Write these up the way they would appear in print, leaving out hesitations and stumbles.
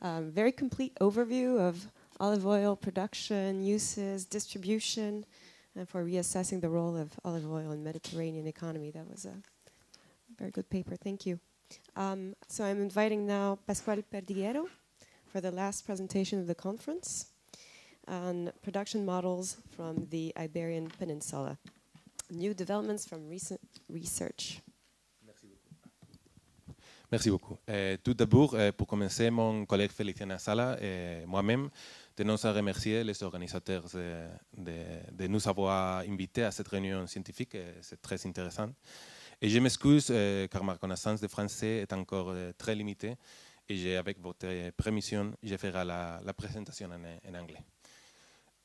very complete overview of olive oil production, uses, distribution, and for reassessing the role of olive oil in Mediterranean economy. That was a very good paper, thank you. So I'm inviting now Pascual Perdiguero for the last presentation of the conference on production models from the Iberian Peninsula. New developments from recent research. Merci beaucoup. Tout d'abord, pour commencer, mon collègue Feliciana Sala et moi-même tenons à remercier les organisateurs de nous avoir invités à cette réunion scientifique. C'est très intéressant. Et je m'excuse car ma connaissance de français est encore très limitée et avec votre permission, je ferai la présentation en anglais.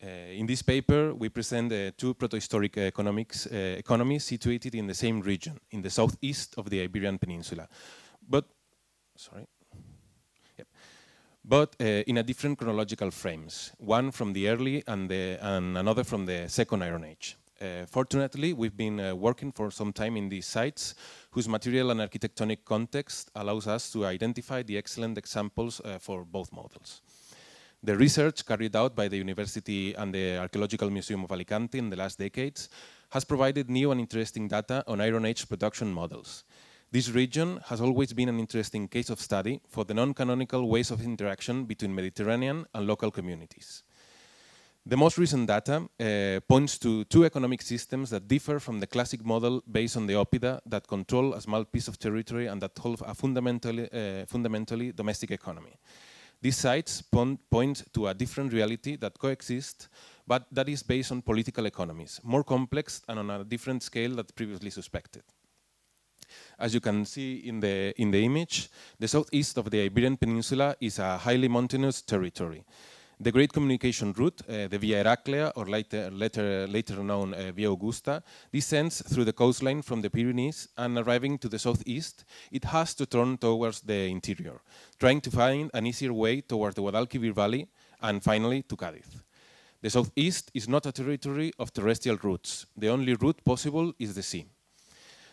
In this paper, we present two protohistoric economies situated in the same region, in the southeast of the Iberian Peninsula. But in a different chronological frames, one from the early and another from the Second Iron Age. Fortunately, we've been working for some time in these sites, whose material and architectonic context allows us to identify the excellent examples for both models. The research carried out by the University and the Archaeological Museum of Alicante in the last decades has provided new and interesting data on Iron Age production models. This region has always been an interesting case of study for the non-canonical ways of interaction between Mediterranean and local communities. The most recent data points to two economic systems that differ from the classic model based on the oppida that control a small piece of territory and that hold a fundamentally domestic economy. These sites point to a different reality that coexists, but that is based on political economies, more complex and on a different scale than previously suspected. As you can see in the image, the southeast of the Iberian Peninsula is a highly mountainous territory. The great communication route, the Via Heraclea, or later known Via Augusta, descends through the coastline from the Pyrenees, and arriving to the southeast, it has to turn towards the interior, trying to find an easier way towards the Guadalquivir Valley, and finally to Cádiz. The southeast is not a territory of terrestrial routes. The only route possible is the sea.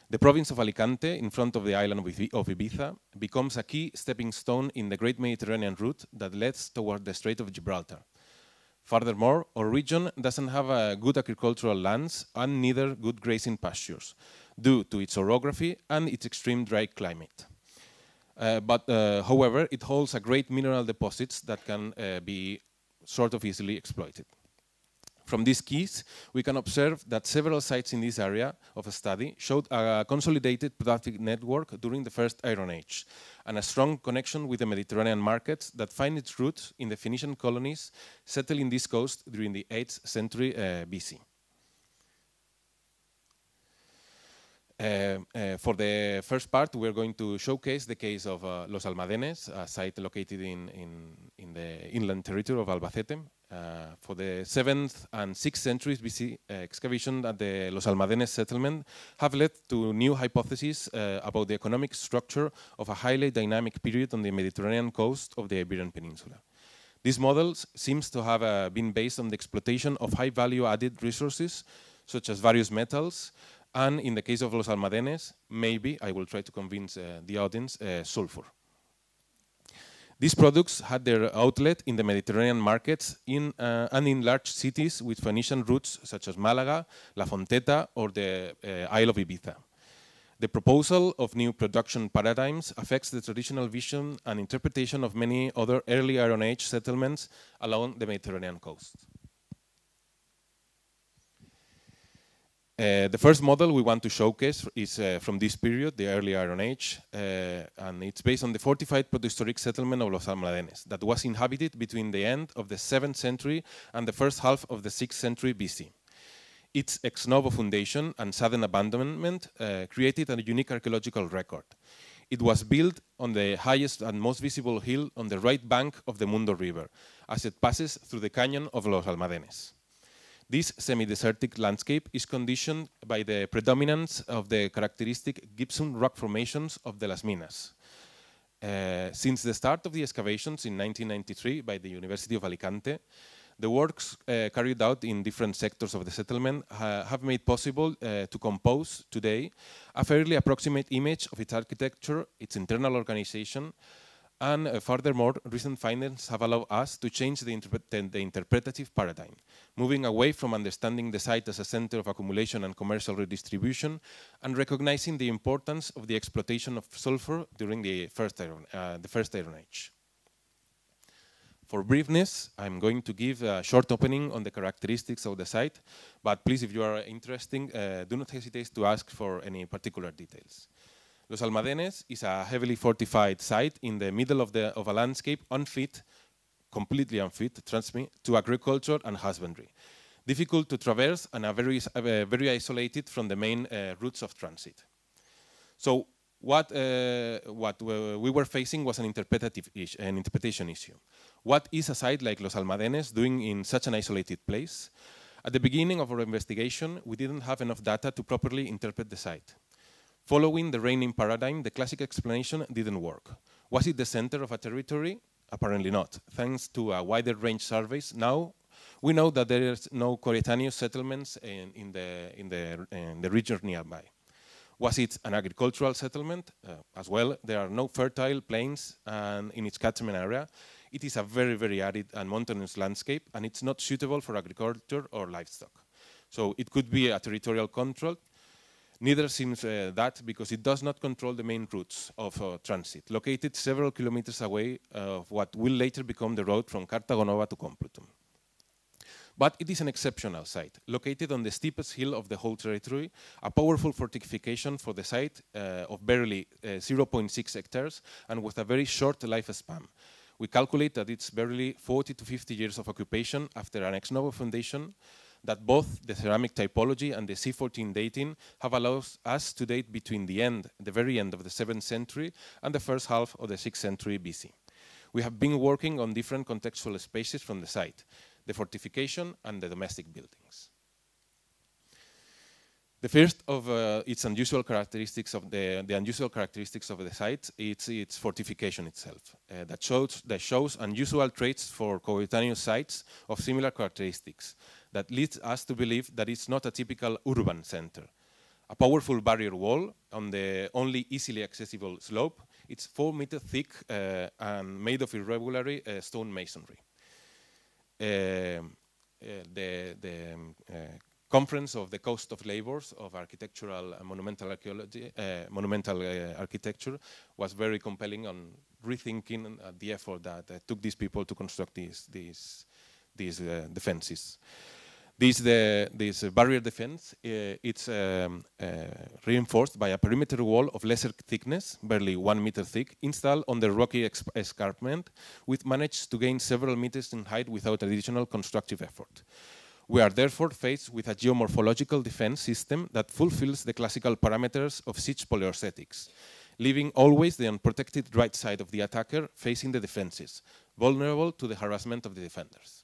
The province of Alicante, in front of the island of Ibiza, becomes a key stepping stone in the great Mediterranean route that leads toward the Strait of Gibraltar. Furthermore, our region doesn't have good agricultural lands and neither good grazing pastures, due to its orography and its extreme dry climate. However, it holds a great mineral deposits that can be sort of easily exploited. From these keys, we can observe that several sites in this area of study showed a consolidated productive network during the First Iron Age, and a strong connection with the Mediterranean markets that find its roots in the Phoenician colonies settling this coast during the 8th century BC. For the first part, we're going to showcase the case of Los Almadenes, a site located in the inland territory of Albacete. For the 7th and 6th centuries BC, excavation at the Los Almadenes settlement have led to new hypotheses about the economic structure of a highly dynamic period on the Mediterranean coast of the Iberian Peninsula. These models seems to have been based on the exploitation of high value added resources, such as various metals, and in the case of Los Almadenes, maybe, I will try to convince the audience, sulfur. These products had their outlet in the Mediterranean markets and in large cities with Phoenician roots such as Malaga, La Fonteta, or the Isle of Ibiza. The proposal of new production paradigms affects the traditional vision and interpretation of many other early Iron Age settlements along the Mediterranean coast. The first model we want to showcase is from this period, the early Iron Age, and it's based on the fortified protohistoric settlement of Los Almadenes that was inhabited between the end of the 7th century and the first half of the 6th century BC. Its ex novo foundation and sudden abandonment created a unique archaeological record. It was built on the highest and most visible hill on the right bank of the Mundo River, as it passes through the canyon of Los Almadenes. This semi-desertic landscape is conditioned by the predominance of the characteristic gypsum rock formations of the Las Minas. Since the start of the excavations in 1993 by the University of Alicante, the works carried out in different sectors of the settlement have made possible to compose today a fairly approximate image of its architecture, its internal organization, And furthermore, recent findings have allowed us to change the interpretative paradigm, moving away from understanding the site as a center of accumulation and commercial redistribution, and recognizing the importance of the exploitation of sulfur during the first Iron Age. For briefness, I'm going to give a short opening on the characteristics of the site, but please, if you are interested, do not hesitate to ask for any particular details. Los Almadenes is a heavily fortified site in the middle of a landscape unfit, completely unfit, trust me, to agriculture and husbandry. Difficult to traverse and very isolated from the main routes of transit. So what we were facing was an interpretation issue. What is a site like Los Almadenes doing in such an isolated place? At the beginning of our investigation, we didn't have enough data to properly interpret the site. Following the reigning paradigm, the classic explanation didn't work. Was it the center of a territory? Apparently not. Thanks to a wider range surveys, now we know that there is no coetaneous settlements in the region nearby. Was it an agricultural settlement? As well, there are no fertile plains in its catchment area. It is a very, very arid and mountainous landscape, and it's not suitable for agriculture or livestock. So it could be a territorial control. Neither seems that, because it does not control the main routes of transit, located several kilometers away of what will later become the road from Cartagonova to Complutum. But it is an exceptional site, located on the steepest hill of the whole territory, a powerful fortification for the site of barely 0.6 hectares and with a very short lifespan. We calculate that it's barely 40 to 50 years of occupation after an ex novo foundation, that both the ceramic typology and the C14 dating have allowed us to date between the very end of the 7th century and the first half of the 6th century BC. We have been working on different contextual spaces from the site, the fortification and the domestic buildings. The first of its unusual characteristics of the site is its fortification itself, that shows unusual traits for coetaneous sites of similar characteristics, that leads us to believe that it's not a typical urban center. A powerful barrier wall on the only easily accessible slope. It's 4 meters thick and made of irregular stone masonry. Conference of the Cost of Labors of Architectural and Monumental Architecture was very compelling on rethinking the effort that took these people to construct these defenses. This barrier defense, it's reinforced by a perimeter wall of lesser thickness, barely 1 meter thick, installed on the rocky escarpment, which managed to gain several meters in height without additional constructive effort. We are therefore faced with a geomorphological defense system that fulfills the classical parameters of siege polyosthetics, leaving always the unprotected right side of the attacker facing the defenses, vulnerable to the harassment of the defenders.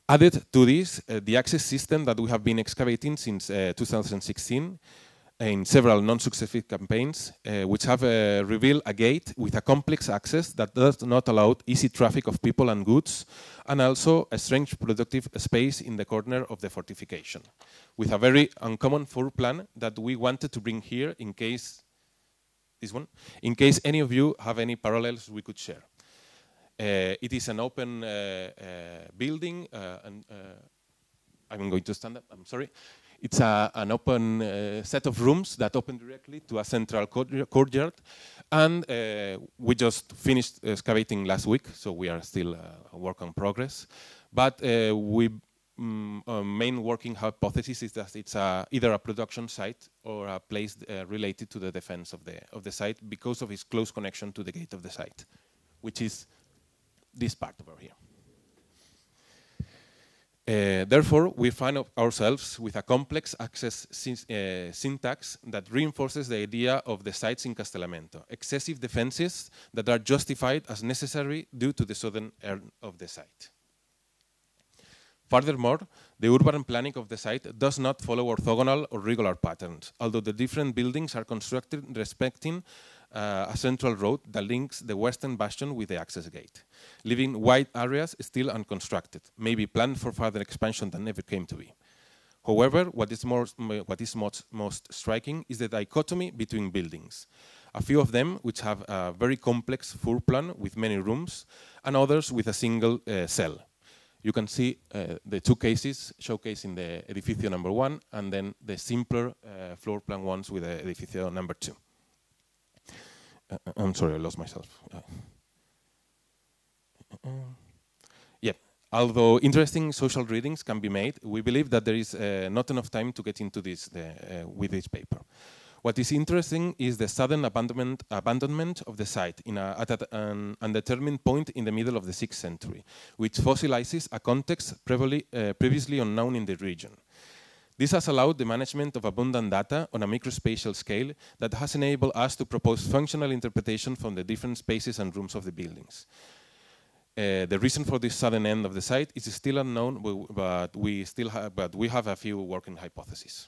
Added to this, the access system that we have been excavating since 2016 in several non-successful campaigns, which have revealed a gate with a complex access that does not allow easy traffic of people and goods, and also a strange productive space in the corner of the fortification, with a very uncommon floor plan that we wanted to bring here in case, in case any of you have any parallels we could share. It is an open building, and I'm going to stand up, I'm sorry. It's an open set of rooms that open directly to a central courtyard, and we just finished excavating last week, so we are still a work in progress. But our main working hypothesis is that it's either a production site or a place related to the defense of the site because of its close connection to the gate of the site, which is this part over here. Therefore, we find ourselves with a complex access syntax that reinforces the idea of the sites in Castellamento, excessive defenses that are justified as necessary due to the southern end of the site. Furthermore, the urban planning of the site does not follow orthogonal or regular patterns, although the different buildings are constructed respecting a central road that links the western bastion with the access gate, leaving wide areas still unconstructed, maybe planned for further expansion that never came to be. However, what is most striking is the dichotomy between buildings. A few of them which have a very complex floor plan with many rooms, and others with a single cell. You can see the two cases showcased in the edificio number 1, and then the simpler floor plan ones with the edificio number 2. I'm sorry, I lost myself. Yeah, although interesting social readings can be made, we believe that there is not enough time to get into this with this paper. What is interesting is the sudden abandonment of the site at an undetermined point in the middle of the 6th century, which fossilizes a context previously unknown in the region. This has allowed the management of abundant data on a microspatial scale that has enabled us to propose functional interpretation from the different spaces and rooms of the buildings. The reason for this sudden end of the site is still unknown, but we have a few working hypotheses.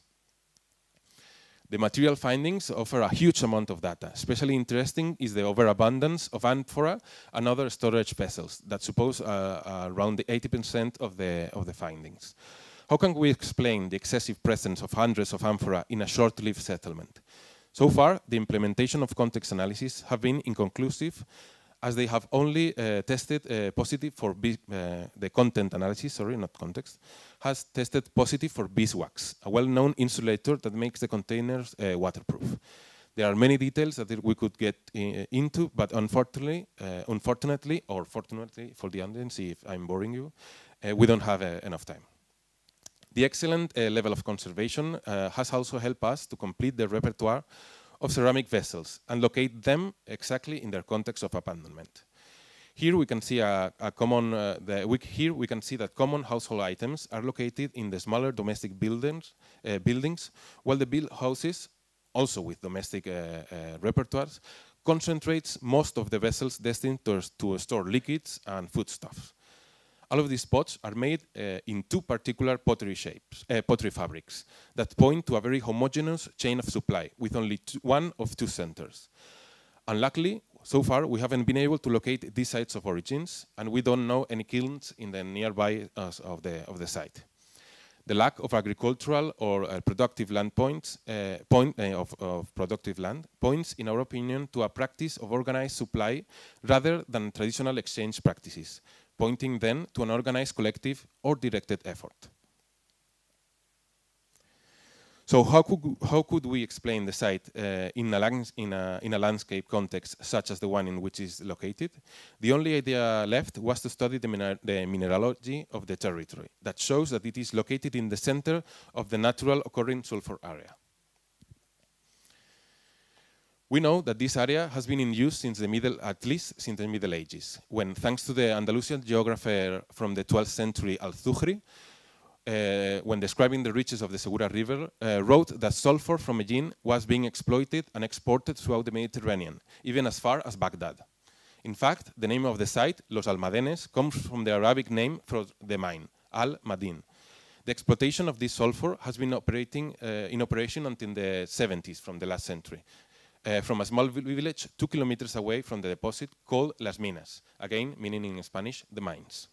The material findings offer a huge amount of data. Especially interesting is the overabundance of amphora and other storage vessels that suppose around the 80% of the findings. How can we explain the excessive presence of hundreds of amphora in a short-lived settlement? So far, the implementation of context analysis have been inconclusive, as they have only tested positive for the content analysis, sorry, not context, has tested positive for beeswax, a well-known insulator that makes the containers waterproof. There are many details that we could get into, but unfortunately, or fortunately for the audience, if I'm boring you, we don't have enough time. The excellent level of conservation has also helped us to complete the repertoire of ceramic vessels and locate them exactly in their context of abandonment. Here we can see that common household items are located in the smaller domestic buildings, while the built houses, also with domestic repertoires, concentrates most of the vessels destined to store liquids and foodstuffs. All of these pots are made in two particular pottery fabrics that point to a very homogeneous chain of supply with only one of two centers. Unluckily, so far we haven't been able to locate these sites of origins, and we don't know any kilns in the nearby of the site. The lack of agricultural or productive land points, productive land points, in our opinion, to a practice of organized supply rather than traditional exchange practices, pointing then to an organized collective or directed effort. So how could we explain the site in a landscape context such as the one in which it is located? The only idea left was to study the mineralogy of the territory that shows that it is located in the center of the natural occurring sulfur area. We know that this area has been in use since at least since the Middle Ages, when, thanks to the Andalusian geographer from the 12th century, Al-Zuhri, when describing the reaches of the Segura River, wrote that sulfur from Medellin was being exploited and exported throughout the Mediterranean, even as far as Baghdad. In fact, the name of the site, Los Almadenes, comes from the Arabic name for the mine, Al-Madin. The exploitation of this sulfur has been in operation until the 70s from the last century, from a small village 2 kilometers away from the deposit called Las Minas, again meaning in Spanish, the mines.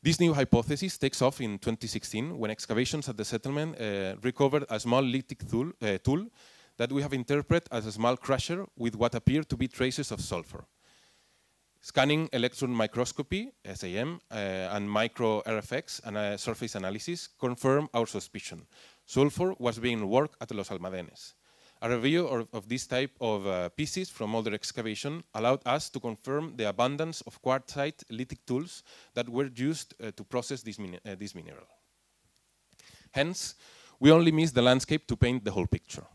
This new hypothesis takes off in 2016 when excavations at the settlement recovered a small lithic tool that we have interpreted as a small crusher with what appear to be traces of sulfur. Scanning electron microscopy, SAM, and micro RFX and surface analysis confirm our suspicion. Sulfur was being worked at Los Almadenes. A review of this type of pieces from older excavation allowed us to confirm the abundance of quartzite lithic tools that were used to process this mineral. Hence, we only missed the landscape to paint the whole picture.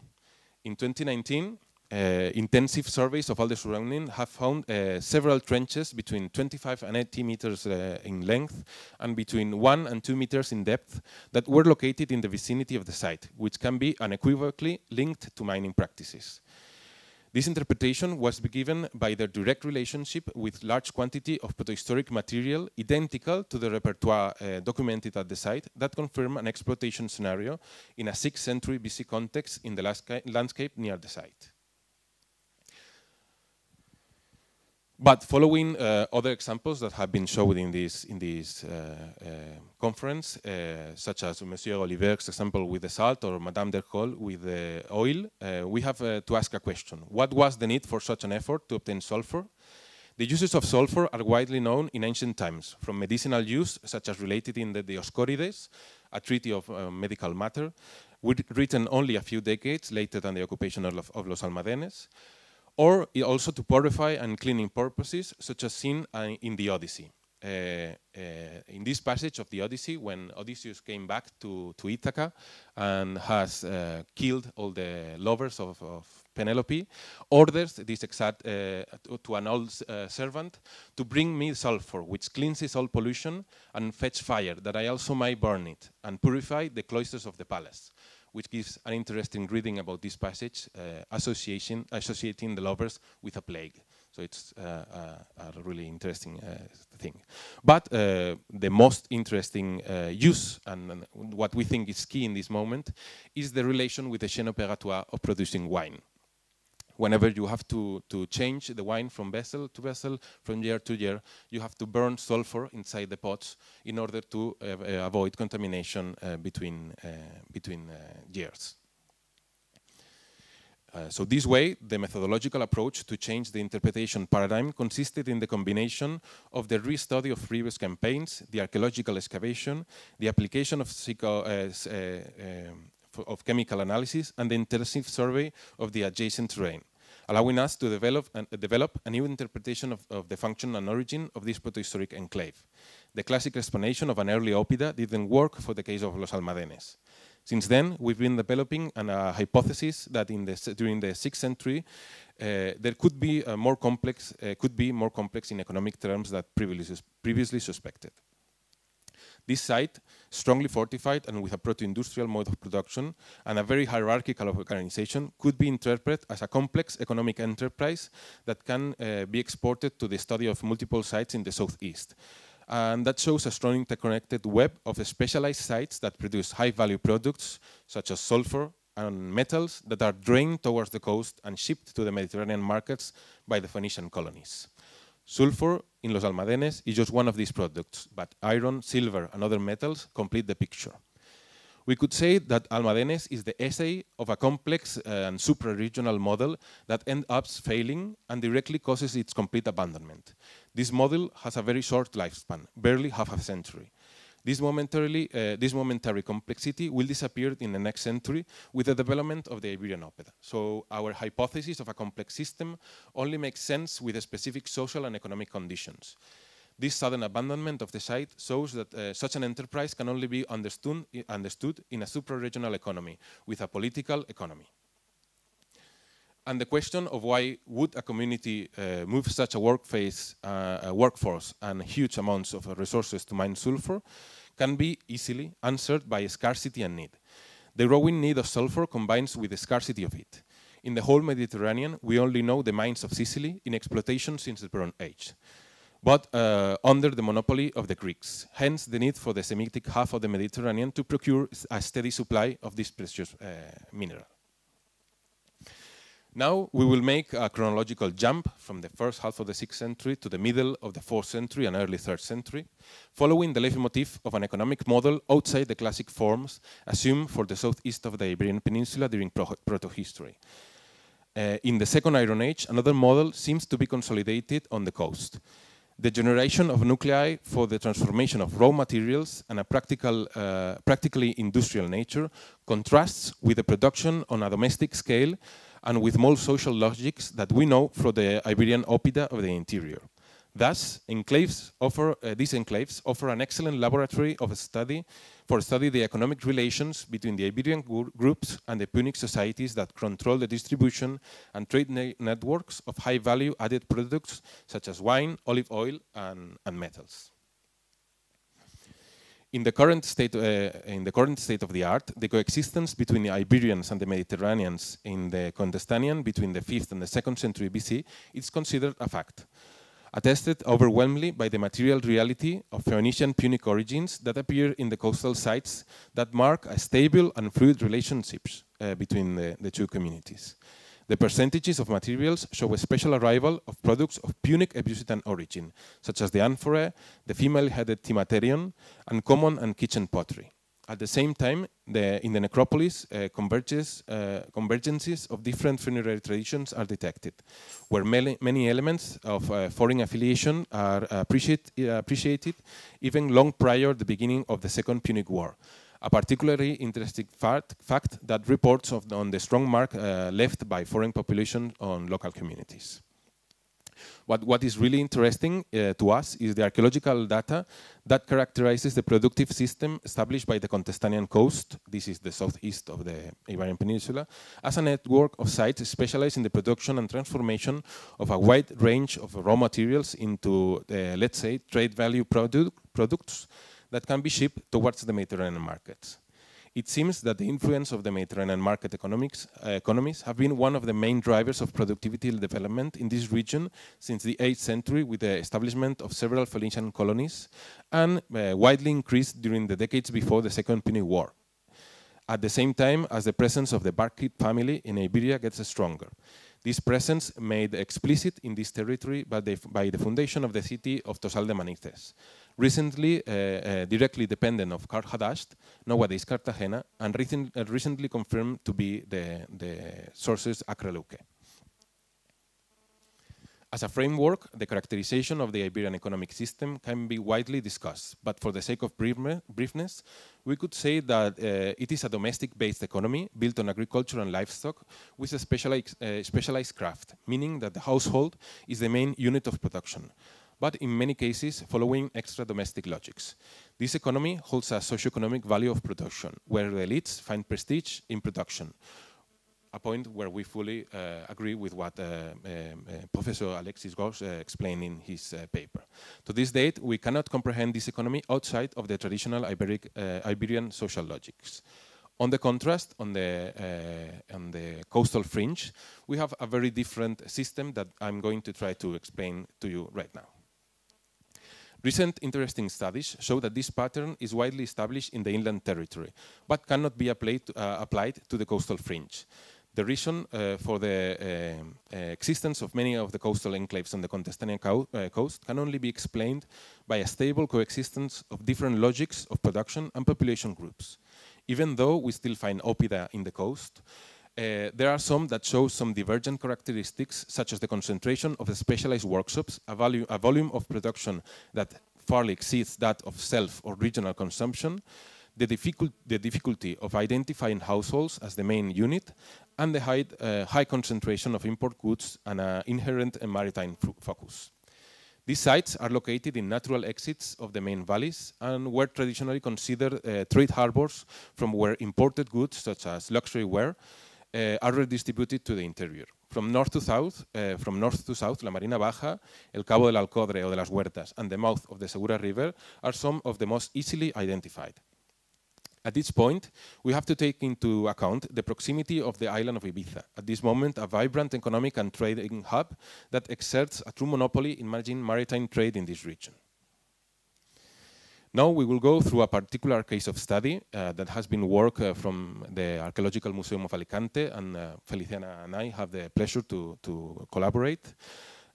In 2019, intensive surveys of all the surrounding have found several trenches between 25 and 80 meters in length and between 1 and 2 meters in depth that were located in the vicinity of the site, which can be unequivocally linked to mining practices. This interpretation was given by their direct relationship with large quantity of prehistoric material identical to the repertoire documented at the site that confirm an exploitation scenario in a 6th century BC context in the landscape near the site. But following other examples that have been shown in this conference, such as Monsieur Oliver's example with the salt or Madame Dercol with the oil, we have to ask a question. What was the need for such an effort to obtain sulfur? The uses of sulfur are widely known in ancient times, from medicinal use, such as related in the Dioscorides, a treaty of medical matter, written only a few decades later than the occupation of Los Almadenes, or also to purify and cleaning purposes, such as seen in the Odyssey. In this passage of the Odyssey, when Odysseus came back to Ithaca and has killed all the lovers of Penelope, orders this exact to an old servant to bring me sulfur, which cleanses all pollution, and fetch fire, that I also might burn it, and purify the cloisters of the palace, which gives an interesting reading about this passage, associating the lovers with a plague. So it's a really interesting thing. But the most interesting use, and what we think is key in this moment, is the relation with the chaîne opératoire of producing wine. Whenever you have to change the wine from vessel to vessel, from year to year, you have to burn sulfur inside the pots in order to avoid contamination between years. So this way, the methodological approach to change the interpretation paradigm consisted in the combination of the re-study of previous campaigns, the archaeological excavation, the application of chemical analysis, and the intensive survey of the adjacent terrain, allowing us to develop a new interpretation of the function and origin of this protohistoric enclave. The classic explanation of an early oppida didn't work for the case of Los Almadenes. Since then, we've been developing a hypothesis that during the 6th century, there could be more complex in economic terms than previously suspected. This site, strongly fortified and with a proto-industrial mode of production and a very hierarchical organization, could be interpreted as a complex economic enterprise that can be exported to the study of multiple sites in the southeast. And that shows a strong interconnected web of specialized sites that produce high-value products, such as sulfur and metals, that are drained towards the coast and shipped to the Mediterranean markets by the Phoenician colonies. Sulfur in Los Almadenes is just one of these products, but iron, silver, and other metals complete the picture. We could say that Almadenes is the essay of a complex and supra-regional model that ends up failing and directly causes its complete abandonment. This model has a very short lifespan, barely half a century. This momentary complexity will disappear in the next century with the development of the Iberian oppida. So our hypothesis of a complex system only makes sense with specific social and economic conditions. This sudden abandonment of the site shows that such an enterprise can only be understood in a supra-regional economy, with a political economy. And the question of why would a community move such a workforce and huge amounts of resources to mine sulfur can be easily answered by scarcity and need. The growing need of sulfur combines with the scarcity of it. In the whole Mediterranean, we only know the mines of Sicily in exploitation since the Bronze Age, but under the monopoly of the Greeks. Hence, the need for the Semitic half of the Mediterranean to procure a steady supply of this precious mineral. Now we will make a chronological jump from the first half of the 6th century to the middle of the 4th century and early 3rd century, following the leitmotif of an economic model outside the classic forms assumed for the southeast of the Iberian Peninsula during protohistory. In the Second Iron Age, another model seems to be consolidated on the coast. The generation of nuclei for the transformation of raw materials and a practically industrial nature contrasts with the production on a domestic scale and with more social logics that we know from the Iberian oppida of the interior. Thus, these enclaves offer an excellent laboratory of study the economic relations between the Iberian groups and the Punic societies that control the distribution and trade networks of high-value added products such as wine, olive oil, and metals. In the current state of the art, the coexistence between the Iberians and the Mediterraneans in the Contestanian between the 5th and the 2nd century BC is considered a fact, attested overwhelmingly by the material reality of Phoenician Punic origins that appear in the coastal sites that mark a stable and fluid relationships between the two communities. The percentages of materials show a special arrival of products of Punic Ebusitan origin, such as the amphora, the female-headed Timaterion, and common and kitchen pottery. At the same time, in the necropolis, convergences of different funerary traditions are detected, where many elements of foreign affiliation are appreciated even long prior to the beginning of the Second Punic War. A particularly interesting fact that reports on the strong mark left by foreign population on local communities. What is really interesting to us is the archaeological data that characterizes the productive system established by the Contestanian coast, this is the southeast of the Iberian Peninsula, as a network of sites specialized in the production and transformation of a wide range of raw materials into, let's say, trade value products that can be shipped towards the Mediterranean markets. It seems that the influence of the Mediterranean market economies have been one of the main drivers of productivity development in this region since the 8th century, with the establishment of several Phoenician colonies, and widely increased during the decades before the Second Punic War, at the same time as the presence of the Partir family in Iberia gets stronger. This presence made explicit in this territory by the foundation of the city of Tosal de Manises, recently directly dependent of Carhadasht, nowadays Cartagena, and recently confirmed to be the sources Acreluque. As a framework, the characterization of the Iberian economic system can be widely discussed, but for the sake of briefness, we could say that it is a domestic-based economy built on agriculture and livestock with a specialized craft, meaning that the household is the main unit of production, but in many cases following extra domestic logics. This economy holds a socio-economic value of production, where the elites find prestige in production, a point where we fully agree with what Professor Alexis Gauss explained in his paper. To this date, we cannot comprehend this economy outside of the traditional Iberian social logics. On the contrast, on the coastal fringe, we have a very different system that I'm going to try to explain to you right now. Recent interesting studies show that this pattern is widely established in the inland territory, but cannot be applied to the coastal fringe. The reason for the existence of many of the coastal enclaves on the Contestanian coast can only be explained by a stable coexistence of different logics of production and population groups. Even though we still find oppida in the coast, there are some that show some divergent characteristics, such as the concentration of the specialized workshops, a volume of production that far exceeds that of self or regional consumption, the difficulty of identifying households as the main unit, and the high concentration of import goods and an inherent maritime focus. These sites are located in natural exits of the main valleys and were traditionally considered trade harbors from where imported goods, such as luxury ware, are redistributed to the interior. From north to south, La Marina Baja, El Cabo del Alcodre o de las Huertas, and the mouth of the Segura River are some of the most easily identified. At this point, we have to take into account the proximity of the island of Ibiza, at this moment a vibrant economic and trading hub that exerts a true monopoly in managing maritime trade in this region. Now we will go through a particular case of study that has been work from the Archaeological Museum of Alicante, and Feliciana and I have the pleasure to collaborate.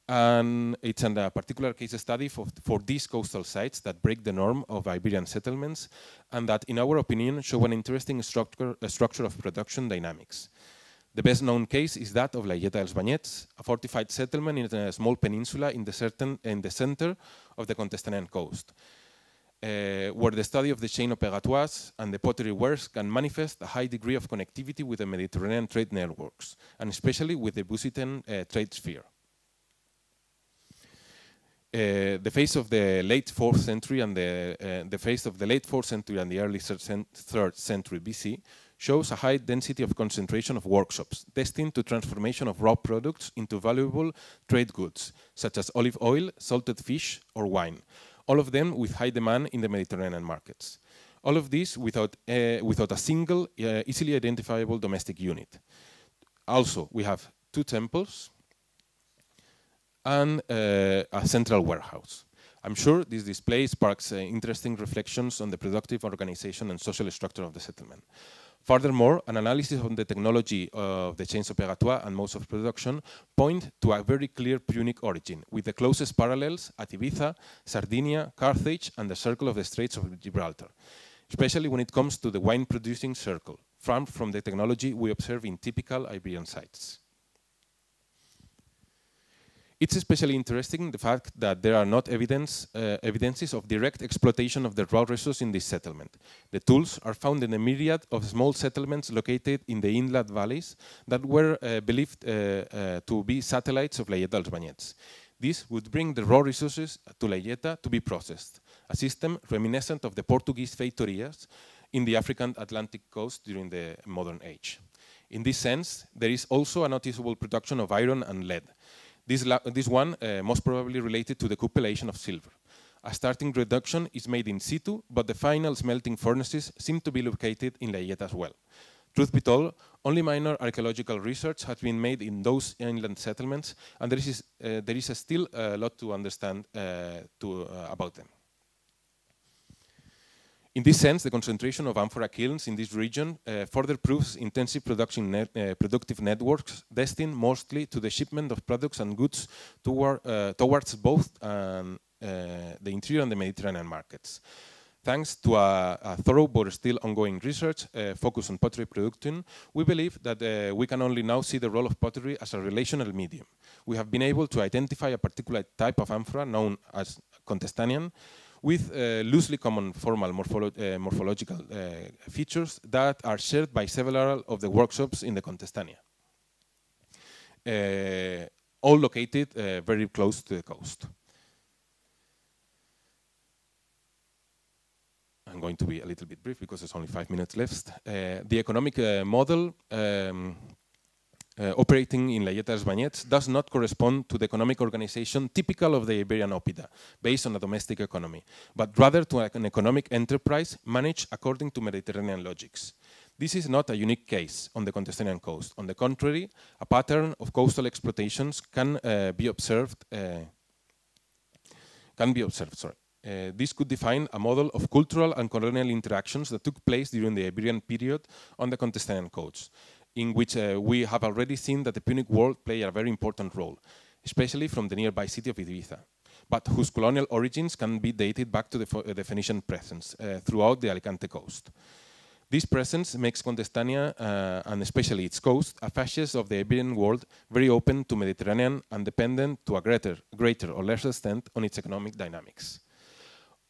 And it's a particular case study for these coastal sites that break the norm of Iberian settlements and that, in our opinion, show an interesting structure of production dynamics. The best known case is that of La Illeta dels Banyets, a fortified settlement in a small peninsula in the center of the Contestanian coast, where the study of the chain of pegatoires and the pottery wares can manifest a high degree of connectivity with the Mediterranean trade networks, and especially with the Busitan trade sphere. The phase of the late 4th century and the phase of the late 4th century and the early 3rd century BC shows a high density of concentration of workshops destined to transformation of raw products into valuable trade goods, such as olive oil, salted fish, or wine, all of them with high demand in the Mediterranean markets. All of this without a single, easily identifiable domestic unit. Also, we have 2 temples and a central warehouse. I'm sure this display sparks interesting reflections on the productive organization and social structure of the settlement. Furthermore, an analysis on the technology of the chains opératoire and modes of production point to a very clear Punic origin, with the closest parallels at Ibiza, Sardinia, Carthage, and the circle of the Straits of Gibraltar, especially when it comes to the wine-producing circle, from the technology we observe in typical Iberian sites. It's especially interesting the fact that there are not evidences of direct exploitation of the raw resource in this settlement. The tools are found in a myriad of small settlements located in the inland valleys that were believed to be satellites of Laieta dels Banyets. This would bring the raw resources to Laieta to be processed, a system reminiscent of the Portuguese feitorias in the African Atlantic coast during the modern age. In this sense, there is also a noticeable production of iron and lead. This one most probably related to the cupellation of silver. A starting reduction is made in situ, but the final smelting furnaces seem to be located in Laieta as well. Truth be told, only minor archaeological research has been made in those inland settlements, and there is still a lot to understand about them. In this sense, the concentration of amphora kilns in this region further proves intensive productive networks destined mostly to the shipment of products and goods towards both the interior and the Mediterranean markets. Thanks to a thorough but still ongoing research focused on pottery production, we believe that we can only now see the role of pottery as a relational medium. We have been able to identify a particular type of amphora known as Contestanian, with loosely common formal morphological features that are shared by several of the workshops in the Contestania, all located very close to the coast. I'm going to be a little bit brief because there's only 5 minutes left. The economic model operating in Laieta dels Banyets does not correspond to the economic organization typical of the Iberian Oppida, based on a domestic economy, but rather to an economic enterprise managed according to Mediterranean logics. This is not a unique case on the Contestanian coast. On the contrary, a pattern of coastal exploitations can be observed. This could define a model of cultural and colonial interactions that took place during the Iberian period on the Contestanian coast, in which we have already seen that the Punic world played a very important role, especially from the nearby city of Ibiza, but whose colonial origins can be dated back to the Phoenician presence throughout the Alicante coast. This presence makes Contestania, and especially its coast, a fasces of the Iberian world very open to Mediterranean and dependent to a greater or less extent on its economic dynamics.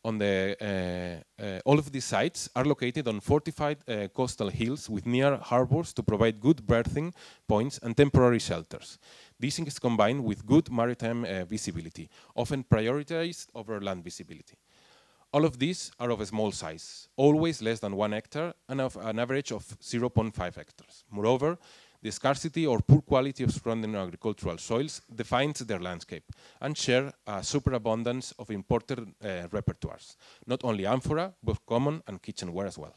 All of these sites are located on fortified coastal hills with near harbors to provide good berthing points and temporary shelters. This is combined with good maritime visibility, often prioritized over land visibility. All of these are of a small size, always less than 1 hectare and of an average of 0.5 hectares. Moreover, the scarcity or poor quality of surrounding agricultural soils defines their landscape and share a superabundance of imported repertoires, not only amphora, but common and kitchenware as well.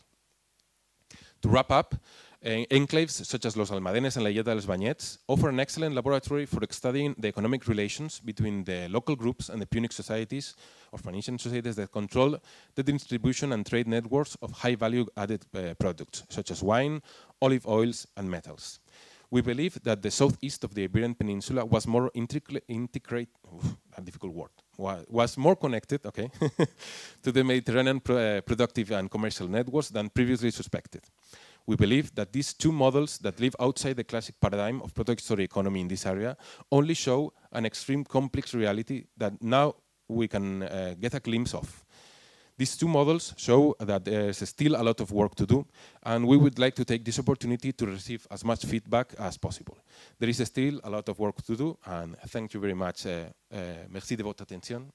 To wrap up, enclaves such as Los Almadenes and Laieta dels Banyets offer an excellent laboratory for studying the economic relations between the local groups and the Punic societies or Phoenician societies that control the distribution and trade networks of high value added products such as wine, olive oils and metals. We believe that the southeast of the Iberian Peninsula was more was more connected, okay, to the Mediterranean productive and commercial networks than previously suspected. We believe that these two models that live outside the classic paradigm of product-story economy in this area only show an extreme complex reality that now we can get a glimpse of. These two models show that there's still a lot of work to do, and we would like to take this opportunity to receive as much feedback as possible. There is still a lot of work to do, and thank you very much. Merci de votre attention.